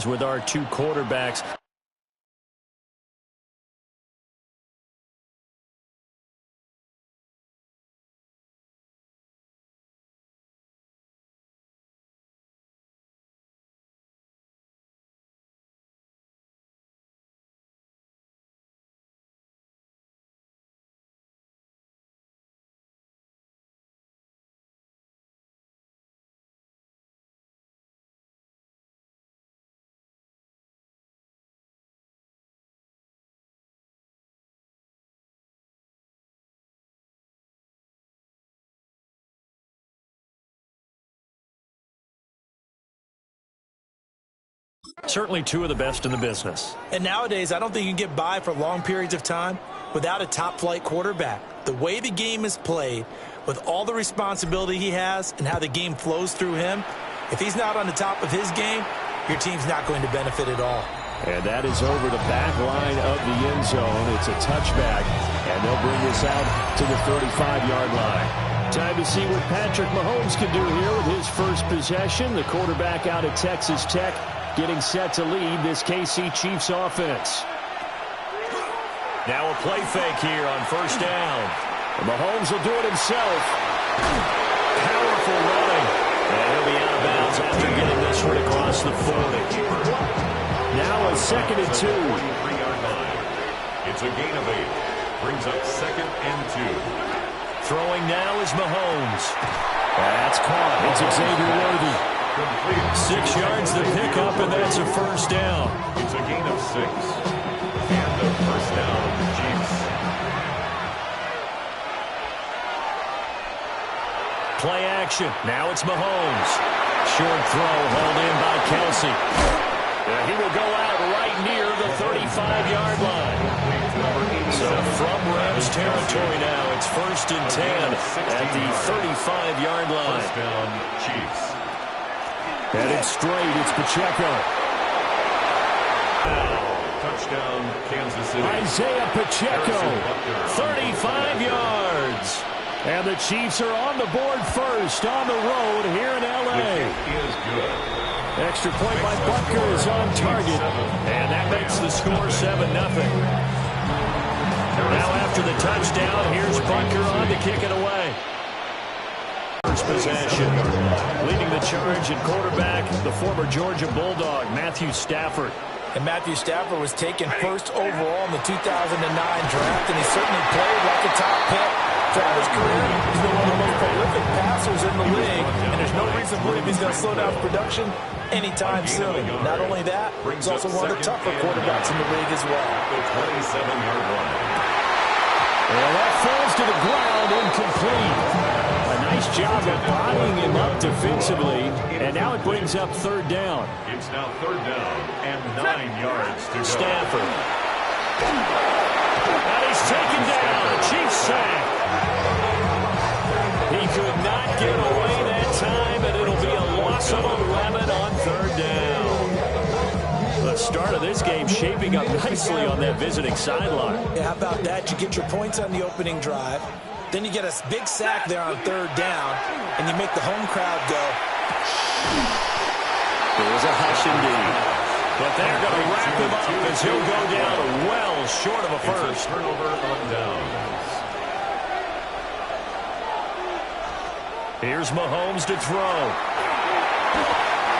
options with our two quarterbacks. Certainly two of the best in the business. And nowadays, I don't think you can get by for long periods of time without a top-flight quarterback. The way the game is played, with all the responsibility he has and how the game flows through him, if he's not on the top of his game, your team's not going to benefit at all. And that is over the back line of the end zone. It's a touchback, and they'll bring this out to the 35-yard line. Time to see what Patrick Mahomes can do here with his first possession. The quarterback out of Texas Tech getting set to lead this KC Chiefs offense. Now a play fake here on first down. And Mahomes will do it himself. Powerful running. And he'll be out of bounds after getting this one across the 40. Now a 2nd and 2. It's a gain of 8. Brings up 2nd and 2. Throwing now is Mahomes. That's caught. It's Xavier Worthy. 6 yards to pick up, and that's a first down. It's a gain of 6. And the first down of the Chiefs. Play action. Now it's Mahomes. Short throw hauled in by Kelsey. He will go out right near the 35-yard line. So from Rams territory now, it's 1st and 10 at the 35-yard line. First down, Chiefs. Headed straight, it's Pacheco. Touchdown, Kansas City. Isaiah Pacheco, 35 yards. And the Chiefs are on the board first on the road here in L.A. Is good. Extra point by Butker is on target. And that makes the score 7-0. Now after the touchdown, here's Butker on to kick it away. First possession. Leading the charge at quarterback, the former Georgia Bulldog, Matthew Stafford. And Matthew Stafford was taken first overall in the 2009 draft, and he certainly played like a top pick. Throughout his career, he's been one of the most prolific passers in the league, and there's no reason to believe he's going to slow down production anytime soon. Not only that, he's also one of the tougher quarterbacks in the league as well. The 27-yard line. Well, that falls to the ground, incomplete. A nice job of bodying him up defensively, and now it brings up 3rd down. It's now 3rd down and 9 yards to go. Stafford. And he's taken down. A Chiefs sack. He could not get away that time, and it'll be a loss of 11 on 3rd down. The start of this game shaping up nicely on that visiting sideline. Yeah, how about that? You get your points on the opening drive. Then you get a big sack there on 3rd down, and you make the home crowd go. It was a hush indeed. But they're going to wrap him up as he'll go down well short of a first. It's a turnover on downs. Here's Mahomes to throw.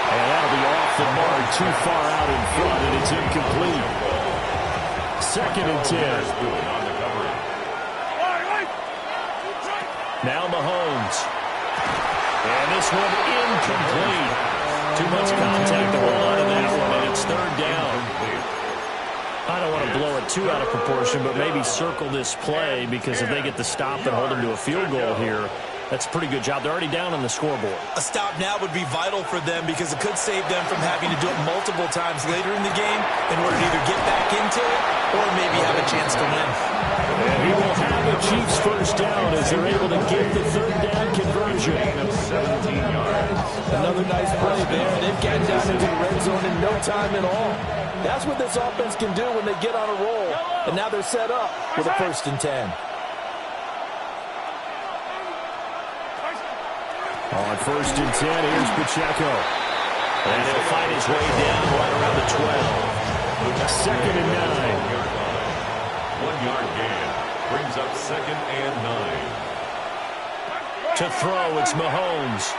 And that'll be off the mark, too far out in front, and it's incomplete. 2nd and 10. Now Mahomes. And this one incomplete. Too much contact to hold on to that one, and it's 3rd down. I don't want to blow it too out of proportion, but maybe circle this play, because if they get the stop and hold them to a field goal here, that's a pretty good job. They're already down on the scoreboard. A stop now would be vital for them, because it could save them from having to do it multiple times later in the game in order to either get back into it or maybe have a chance to win. And he will have the Chiefs first down as they're able to get the 3rd down conversion. 17 yards. Another nice play there. They've gotten down into the red zone in no time at all. That's what this offense can do when they get on a roll. And now they're set up with a 1st and 10. On 1st and 10, here's Pacheco. And he'll fight his way down right around the 12. Second and 9. 1 yard gain. Brings up second and 9. To throw, it's Mahomes.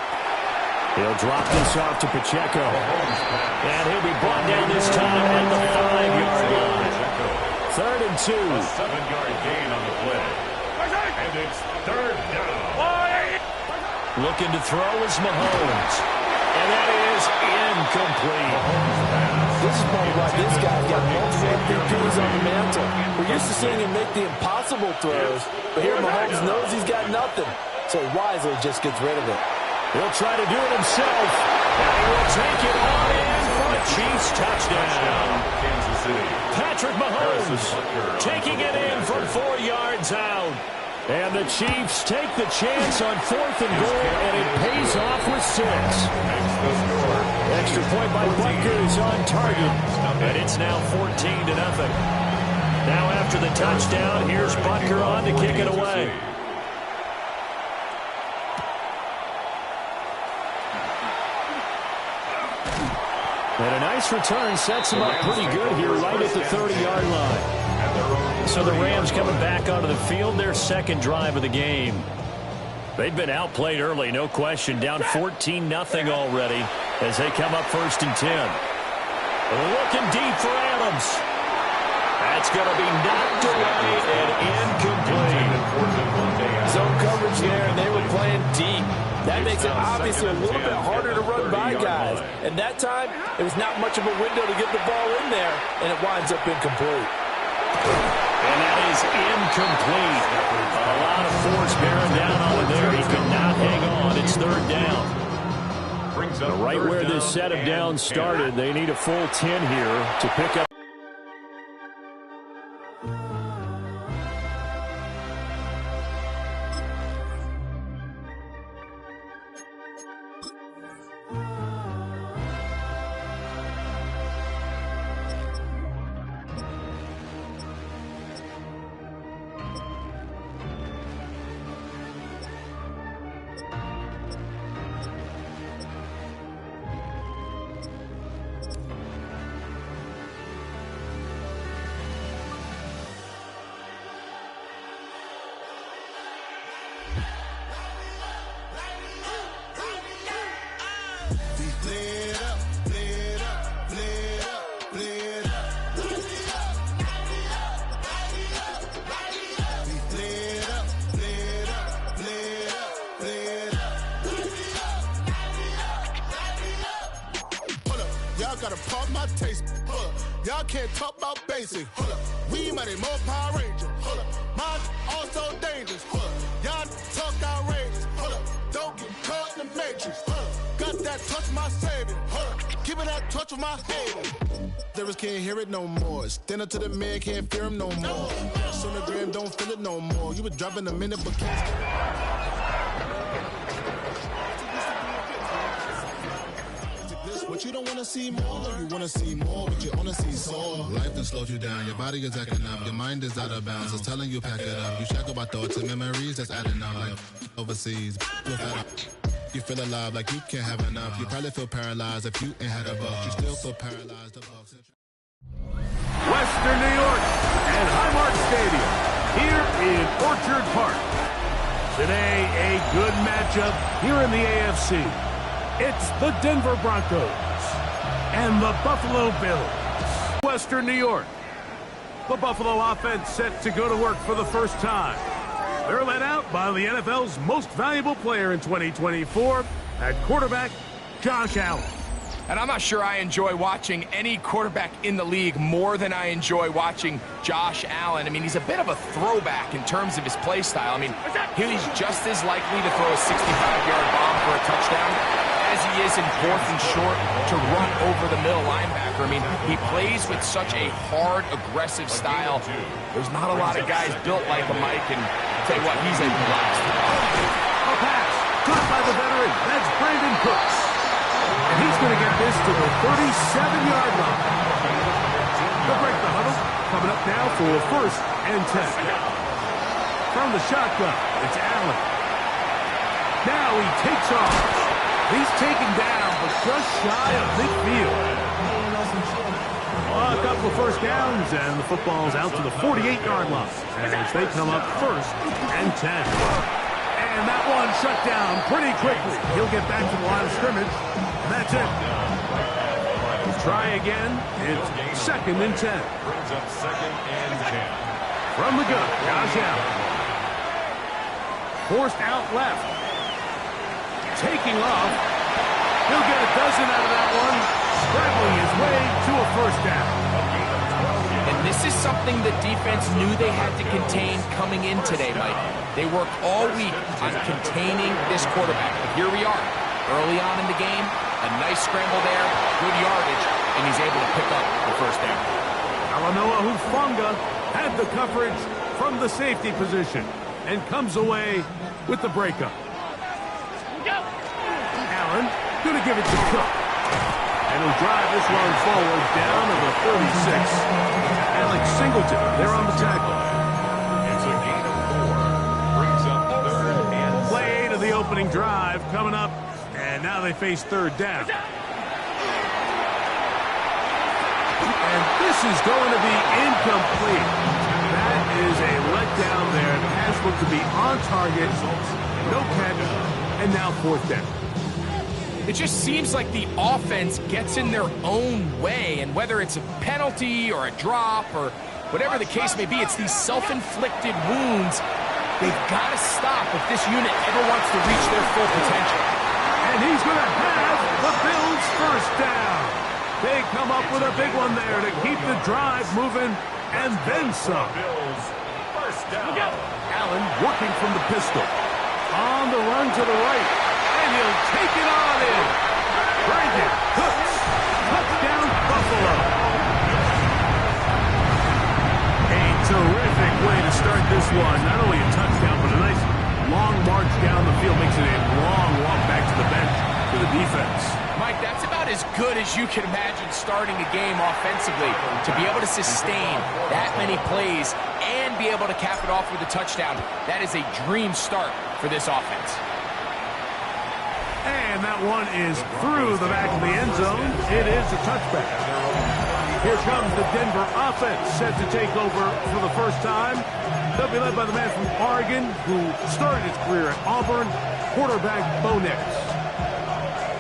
He'll drop this off to Pacheco. And he'll be brought down this time at the 5-yard line. Third and 2. A 7-yard gain on the play. And it's third down. Looking to throw is Mahomes. And that is incomplete. This is probably why this guy's got multiple MVPs on the mantle. We're used to seeing him make the impossible throws, but here Mahomes knows he's got nothing, so he wisely just gets rid of it. He'll try to do it himself, and he will take it on in for a Chiefs touchdown. Kansas City. Patrick Mahomes taking it in from 4 yards out. And the Chiefs take the chance on 4th and goal, and it pays off with 6. Extra point by Butker is on target, and it's now 14-0. Now after the touchdown, here's Butker on to kick it away. And a nice return sets him up pretty good here right at the 30-yard line. So the Rams coming back onto the field, their second drive of the game. They've been outplayed early, no question, down 14-0 already as they come up 1st and 10. Looking deep for Adams. That's going to be knocked away and incomplete. Zone coverage there, and they were playing deep. That makes it obviously a little bit harder to run by guys. And that time, it was not much of a window to get the ball in there, and it winds up incomplete. And that is incomplete. A lot of force bearing down on him there. He could not hang on. It's 3rd down. Right where this set of downs started, they need a full 10 here to pick up. Gotta pump my taste. Y'all can't talk about basic. We mighty more Power Ranger. Mine also dangerous. Y'all talk outrageous. Don't get caught in the matrix. Got that touch my savior. Give it that touch of my hater. There can't hear it no more. Stand up to the man, can't fear him no more. Sonogram don't feel it no more. You would drop in a minute, but can't. But you don't want to see more, you want to see more, but you want to see sore. Life done slowed you down, your body is acting up, your mind is out of bounds, it's telling you pack it up. You shackle by thoughts and memories that's adding up, like overseas. You feel alive like you can't have enough. You probably feel paralyzed if you ain't had a buck. You still feel paralyzed above. Western New York and Highmark Stadium here in Orchard Park. Today, a good matchup here in the AFC. It's the Denver Broncos and the Buffalo Bills. Western New York. The Buffalo offense set to go to work for the first time. They're led out by the NFL's most valuable player in 2024 at quarterback, Josh Allen. And I'm not sure I enjoy watching any quarterback in the league more than I enjoy watching Josh Allen. I mean, he's a bit of a throwback in terms of his play style. I mean, he's just as likely to throw a 65-yard bomb for a touchdown as he is in 4th and short to run over the middle linebacker. I mean, he plays with such a hard, aggressive style. There's not a lot of guys built like him, Mike, and I'll tell you what, he's a blast. A pass, caught by the veteran. That's Brandon Cooks. And he's going to get this to the 37-yard line. They'll break the huddle. Coming up now for a 1st and 10. From the shotgun, it's Allen. Now he takes off. He's taken down, just shy of midfield. A couple of first downs, and the football's out to the 48-yard line as they come up 1st and 10. And that one shut down pretty quickly. He'll get back to the line of scrimmage, and that's it. Try again. It's 2nd and 10. Brings up 2nd and 10. From the gun, Josh Allen. Forced out left. Taking off. He'll get a dozen out of that one. Scrambling his way to a first down. And this is something the defense knew they had to contain coming in today, Mike. They worked all week on containing this quarterback. But here we are, early on in the game, a nice scramble there, good yardage, and he's able to pick up the first down. Alanoa Hufanga had the coverage from the safety position and comes away with the breakup. Allen going to give it to Cook. And he'll drive this one forward down to the 36. Alex Singleton, they're on the tackle. It's a gain of 4. Brings up 3rd and 6. Play 8 of the opening drive coming up, and now they face 3rd down. And this is going to be incomplete. That is a letdown there. The pass looked to be on target. No catch, and now 4th down. It just seems like the offense gets in their own way, and whether it's a penalty or a drop or whatever the case may be, it's these self-inflicted wounds. They've got to stop if this unit ever wants to reach their full potential. And he's going to have the Bills' first down. They come up with a big one there to keep the drive moving, and then some. Bills first down. Allen working from the pistol. On the run to the right. And he'll take it on in. Brandon Cooks. Touchdown, Buffalo. A terrific way to start this one. Not only a touchdown, but a nice long march down the field. Makes it a long walk back to the bench for the defense. Mike, that's about as good as you can imagine starting a game offensively. To be able to sustain that many plays and be able to cap it off with a touchdown, that is a dream start for this offense. And that one is through the back of the end zone. It is a touchback. Here comes the Denver offense set to take over for the first time. They'll be led by the man from Oregon who started his career at Auburn, quarterback Bo Nix.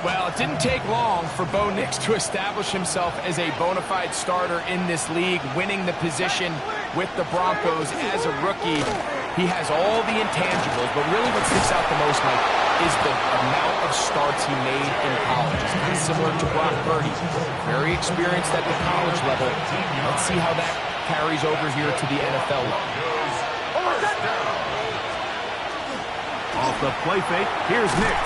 Well, it didn't take long for Bo Nix to establish himself as a bona fide starter in this league, winning the position with the Broncos as a rookie. He has all the intangibles, but really what sticks out the most, Mike, is the amount of starts he made in college. It's kind of similar to Brock Purdy. Very experienced at the college level. Let's see how that carries over here to the NFL level. Off the play fake, here's Nix.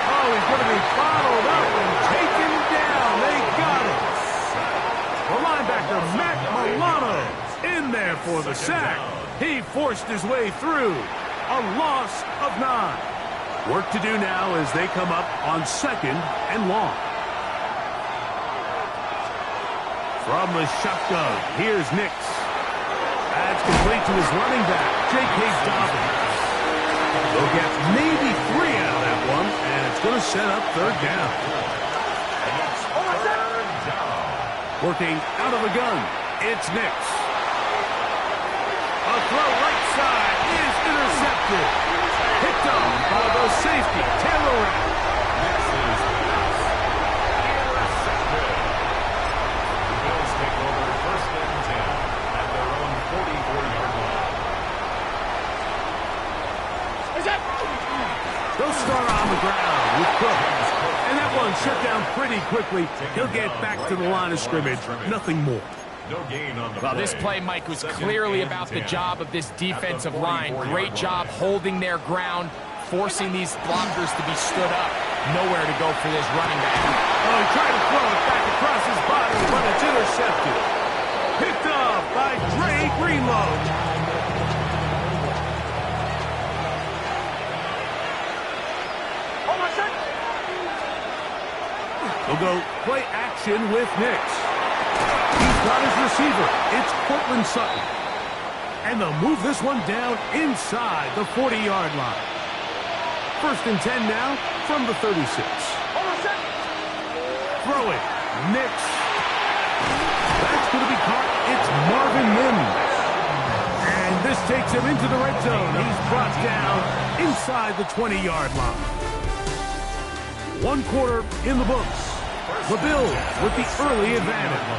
Oh, he's going to be followed up and taken down. They got him. The linebacker, Matt Milano, in there for the sack. He forced his way through. A loss of 9. Work to do now as they come up on 2nd and long. From the shotgun, here's Nix. That's complete to his running back, J.K. Dobbins. They'll get maybe 3 out of that one, and it's going to set up 3rd down. Working out of the gun, it's Nix. A throw right side is intercepted. Picked up by the safety, Taylor Rapp. Nix is intercepted. The Bills take over 1st and 10 at their own 44-yard line. They'll start on the ground with Cook. And that one shut down pretty quickly. He'll get back to the line of scrimmage. Nothing more. No gain on the Well, this play, Mike, was clearly about the job of this defensive line. Great job holding their ground, forcing these blockers to be stood up. Nowhere to go for this running back. Oh, he tried to throw it back across his body, but it's intercepted. Picked up by Dre Greenlow. They'll go play action with Nix. He's got his receiver. It's Cortland Sutton. And they'll move this one down inside the 40-yard line. 1st and 10 now from the 36. throwing. Nix. That's going to be caught. It's Marvin Mims. And this takes him into the red zone. He's brought down inside the 20-yard line. 1 quarter in the books. The Bills with the early advantage.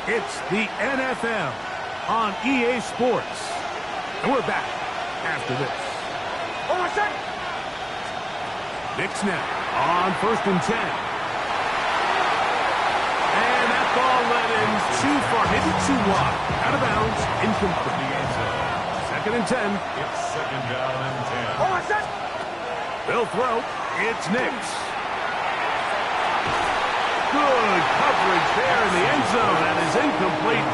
It's the NFL on EA Sports. And we're back after this. Nix now on 1st and 10. And that ball led in too far, maybe too wide. Out of bounds, incomplete. 2nd and 10. It's 2nd down and 10. They'll throw. It's Nix. Good coverage there in the end zone. That is incomplete.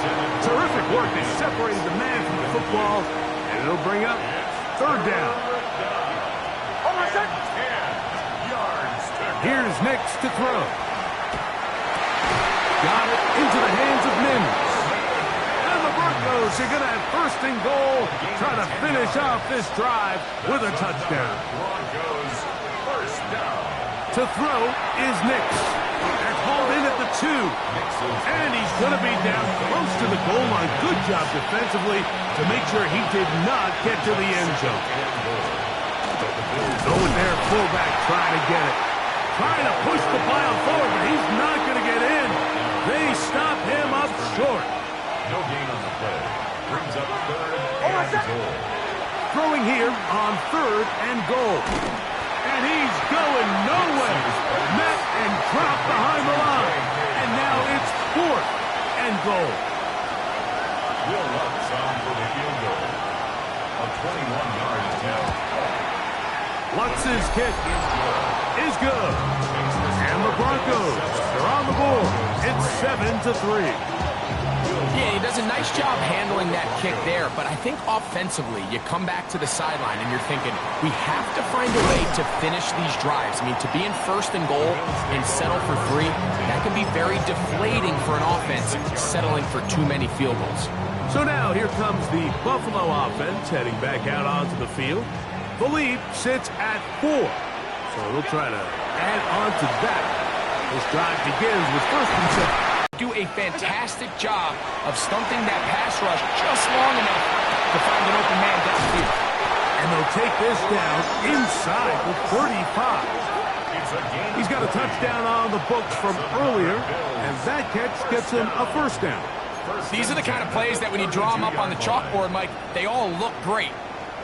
Terrific work. They separated the man from the football. And it'll bring up 3rd down. Here's Nix to throw. Got it into the hands of Mims. And the Broncos are going to have 1st and goal. Try to finish off this drive with a touchdown. Broncos 1st down. To throw is Nix. That's hauled in at the 2. And he's going to be down close to the goal line. Good job defensively to make sure he did not get to the end zone. Going there, fullback trying to get it. Trying to push the pile forward, but he's not going to get in. They stop him up short. No gain on the play. Brings up 3rd and goal. Throwing here on 3rd and goal. And he's going nowhere. Met and dropped behind the line. And now it's 4th and goal. Will Lutz on for the field goal. A 21-yard attempt. Lutz's kick is good. And the Broncos are on the board. It's 7-3. Yeah, he does a nice job handling that kick there, but I think offensively, you come back to the sideline and you're thinking, we have to find a way to finish these drives. I mean, to be in 1st and goal and settle for 3, that can be very deflating for an offense settling for too many field goals. So now here comes the Buffalo offense heading back out onto the field. The lead sits at 4. So they'll try to add on to that. This drive begins with 1st and 10. Do a fantastic job of stumping that pass rush just long enough to find an open man downfield. And they'll take this down inside the 35. He's got a touchdown on the books from earlier, and that catch gets him a 1st down. These are the kind of plays that when you draw them up on the chalkboard, Mike, they all look great.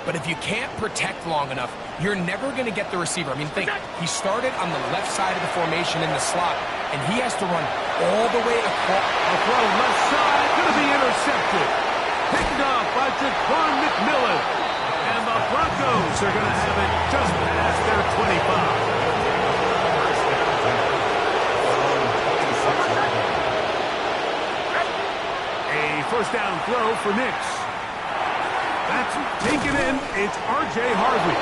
But if you can't protect long enough, you're never going to get the receiver. I mean, think, he started on the left side of the formation in the slot, and he has to run all the way across. A throw left side, going to be intercepted. Picked off by Jaquan McMillan. And the Broncos are going to have it just past their 25. A 1st down throw for Nix. That's taken in. It's R.J. Harvey.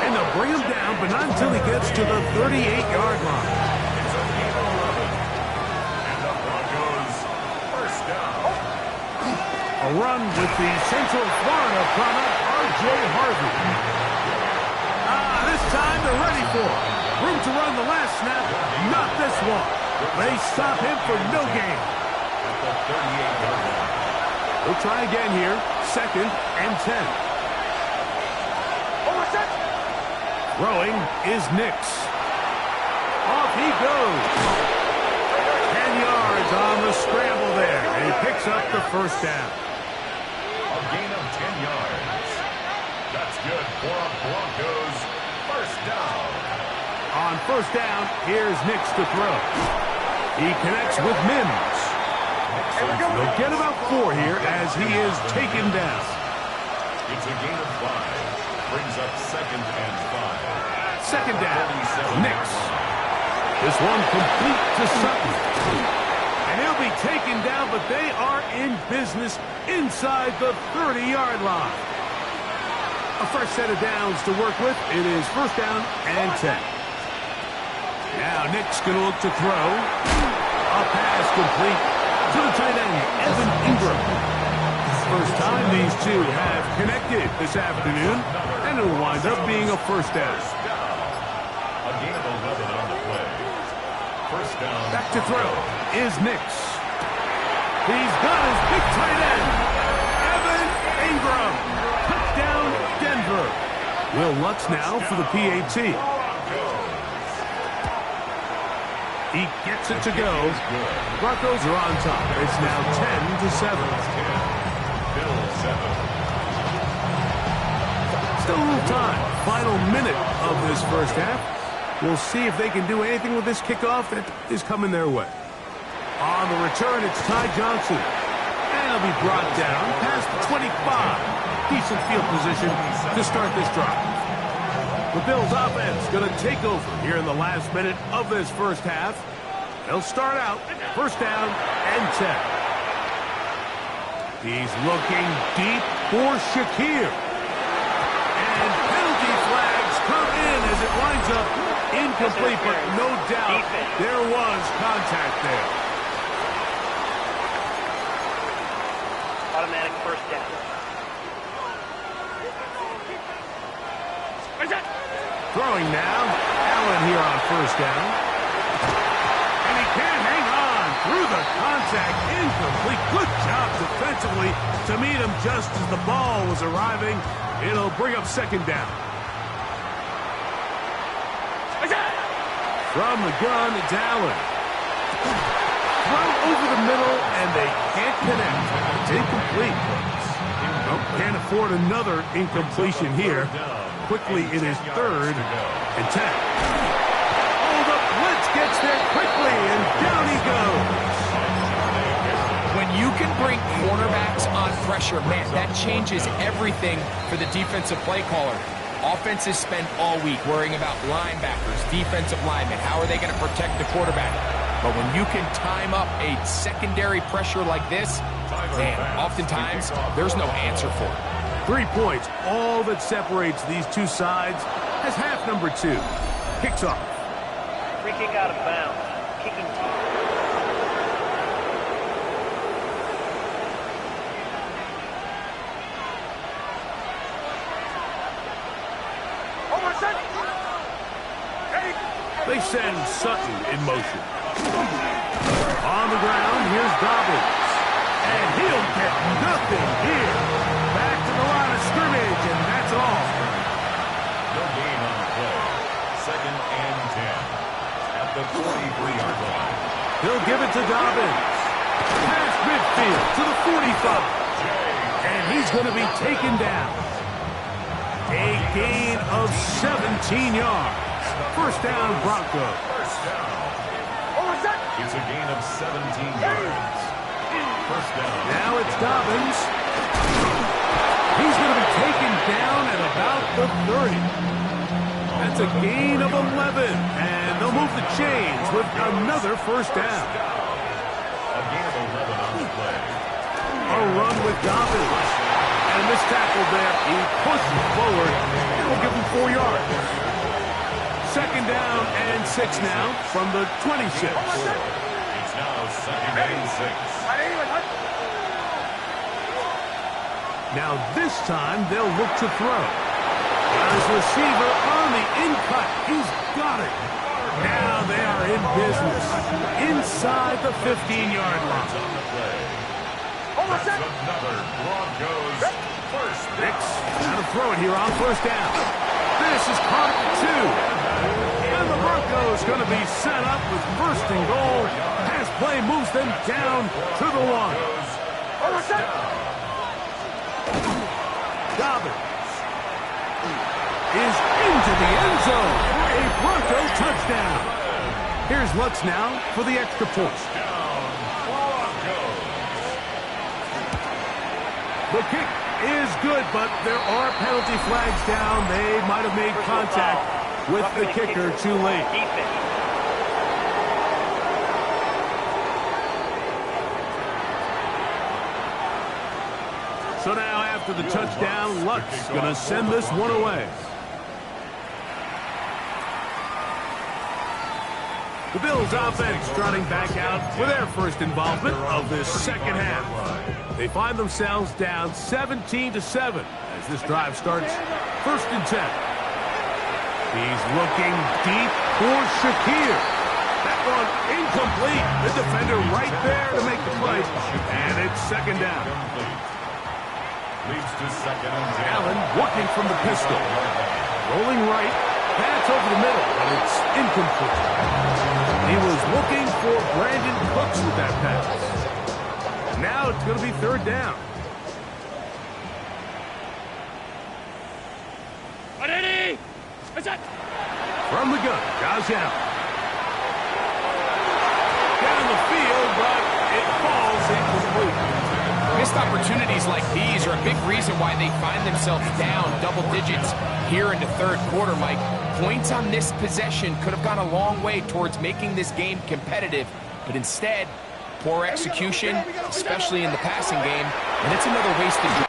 And they'll bring him down, but not until he gets to the 38-yard line. And the Broncos 1st down. A run with the Central Florida product, R.J. Harvey. This time they're ready for it. Room to run the last snap, not this one. They stop him for no gain. At the 38-yard line. We'll try again here. 2nd and 10. Throwing is Nix. Off he goes. 10 yards on the scramble there. And he picks up the 1st down. A gain of 10 yards. That's good for a Broncos 1st down. On 1st down, here's Nix to throw. He connects with Mims. They'll get about 4 here as he is taken down. It's a gain of 5. Brings up 2nd and 5. 2nd down, Nix. This one complete to Sutton. And he'll be taken down, but they are in business inside the 30-yard line. A fresh set of downs to work with. It is 1st down and 10. Now Nix going to look to throw. A pass complete to the tight end, Evan Ingram. First time these two have connected this afternoon, and it'll wind up being a 1st down. A gain of 11 on the play. First down. Back to throw is Nix. He's got his big tight end, Evan Ingram. Touchdown, Denver. Will Lutz now for the PAT. He gets it to go. Broncos are on top. It's now 10-7. Bill 7. Still a little time. Final minute of this first half. We'll see if they can do anything with this kickoff that is coming their way. On the return, it's Ty Johnson. And he'll be brought down past the 25. Decent field position to start this drive. The Bills offense going to take over here in the last minute of this first half. They'll start out first down and 10. He's looking deep for Shakir. And penalty flags come in as it lines up incomplete, but no doubt there was contact there. Automatic first down. Throwing now. Allen here on first down. And he can't hang on through the contact. Incomplete. Good job defensively to meet him just as the ball was arriving. It'll bring up second down. From the gun, it's Allen. Throw over the middle, and they can't connect. It's incomplete. Well, can't afford another incompletion here. Quickly, it is 3rd and 10. Oh, the blitz gets there quickly, and down he goes. When you can bring cornerbacks on pressure, man, that changes everything for the defensive play caller. Offenses spend all week worrying about linebackers, defensive linemen. How are they going to protect the quarterback? But when you can time up a secondary pressure like this, man, oftentimes there's no answer for it. 3 points, all that separates these two sides as half number 2 kicks off. Free kick out of bounds. Kicking team. They send Sutton in motion. On the ground, here's Dobbins. And he'll get nothing here. Back to the line of scrimmage, and that's all. No gain on the play. 2nd and 10. At the 43-yard line. He'll give it to Dobbins. Past midfield to the 45. And he's going to be taken down. A gain of 17 yards. First down, Broncos. First down. It's a gain of 17 yards. First down. Now it's Dobbins. He's going to be taken down at about the 30. That's a gain of 11. And they'll move the chains with another first down. A gain of 11 on the play. A run with Dobbins. And this tackle there, he pushes forward. It'll give him 4 yards. Second down and 6 now from the 26. It's now 2nd and 6. Now this time they'll look to throw. Got his receiver on the in-cut. He's got it. Now they are in business. Inside the 15-yard line. That's another Broncos first down. Nix, now to throw it here on first down. This is caught at 2. And the Broncos going to be set up with first and goal. Pass play moves them down to the 1. Dobbins is into the end zone. A Bronco touchdown. Here's Lutz now for the extra point. The kick is good, but there are penalty flags down. They might have made contact with the kicker too late. So now after the touchdown, Lutz going to send this one away. The Bills offense trotting back out for their first involvement of this second half. They find themselves down 17-7 as this drive starts first and 10. He's looking deep for Shakir. That one incomplete. The defender right there to make the play. And it's second down. Leads to second and 10. Allen working from the pistol. Rolling right. Pass over the middle, but it's incomplete. He was looking for Brandon Cooks with that pass. Now it's going to be third down. From the gun, Josh Allen. Down the field, but it falls incomplete. Missed opportunities like these are a big reason why they find themselves down double digits here in the third quarter, Mike. Points on this possession could have gone a long way towards making this game competitive, but instead, poor execution, especially in the passing game, and it's another wasted